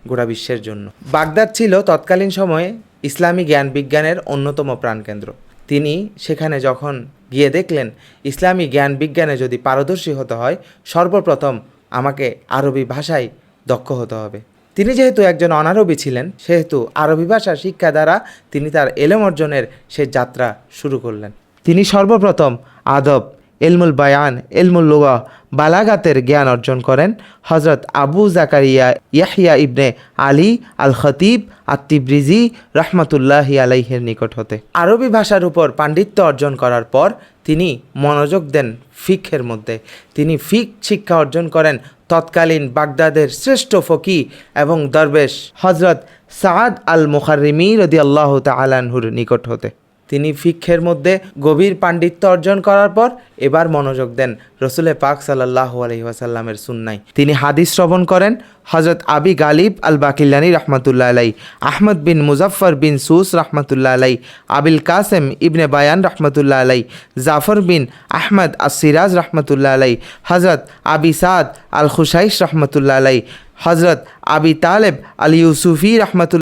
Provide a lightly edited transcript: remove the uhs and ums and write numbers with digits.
গোটা বিশ্বের জন্য। বাগদাদ ছিল তৎকালীন সময়ে ইসলামী জ্ঞান বিজ্ঞানের অন্যতম প্রাণকেন্দ্র। তিনি সেখানে যখন গিয়ে দেখলেন ইসলামী জ্ঞান বিজ্ঞানে যদি পারদর্শী হতে হয় সর্বপ্রথম আমাকে আরবি ভাষায় দক্ষ হতে হবে। তিনি যেহেতু একজন অনারবি ছিলেন সেহেতু আরবি ভাষা শিক্ষা দ্বারা তিনি তার এলেম অর্জনের সে যাত্রা শুরু করলেন। তিনি সর্বপ্রথম আদব, ইলমুল বায়ান, ইলমুল লুগা, বালাগাতের জ্ঞান অর্জন করেন হজরত আবু জাকারিয়া ইয়াহিয়া ইবনে আলী আল খতিব আত-তিবরিজি রহমতুল্লাহি আলাইহের নিকট হতে। আরবি ভাষার উপর পাণ্ডিত্য অর্জন করার পর তিনি মনোযোগ দেন ফিকহের মধ্যে। তিনি ফিক শিক্ষা অর্জন করেন তৎকালীন বাগদাদের শ্রেষ্ঠ ফকি এবং দরবেশ হজরত সাদ আল মুখাররিমি রাদিয়াল্লাহু তাআলা আনহুর নিকট হতে। তিনি ফিকহের মধ্যে গভীর পাণ্ডিত্য অর্জন করার পর এবার মনোযোগ দেন রসুলে পাক সাল্লাল্লাহু আলাইহি ওয়াসাল্লামের সুন্নায়। তিনি হাদিস শ্রবণ করেন হজরত আবি গালিব আল বাকিলানি রহমতুল্লাহ আলাই, আহমদ বিন মুজফর বিন সুস রহমতুল্লাহ আলাই, আবিল কাসেম ইবনে বায়ান রহমতুল্লাহ আলাই, জাফর বিন আহমদ আসিরাজ রহমতুল্লাহ আলাই, হজরত আবি সাদ আল খুশাইশ রহমতুল্লাহ আলাই, হজরত আবি তালেব আল ইউসুফি রহমতুল্লাহ